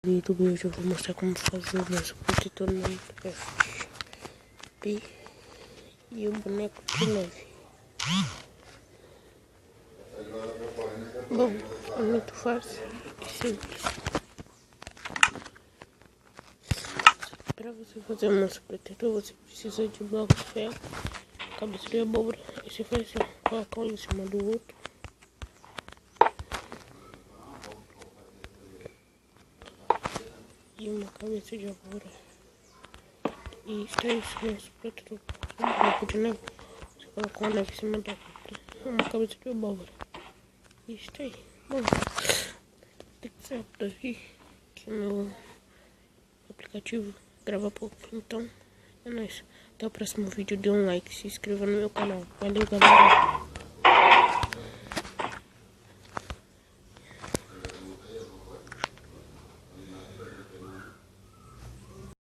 No YouTube hoje eu vou mostrar como fazer o nosso protetor no Minecraft e o boneco de neve. Bom, é muito fácil e simples. Para você fazer o nosso protetor você precisa de blocos de ferro, cabeça de abóbora, e você faz assim, coloca um em cima do outro. E uma cabeça de abóbora. E está isso, nosso protetor. Um bloco de neve. Você coloca uma neve em cima da outra. Uma cabeça de abóbora. E está aí. Bom, tem que sair daqui que o meu aplicativo grava pouco. Então, é nóis. Até o próximo vídeo. Dê um like, se inscreva no meu canal. Valeu, galera.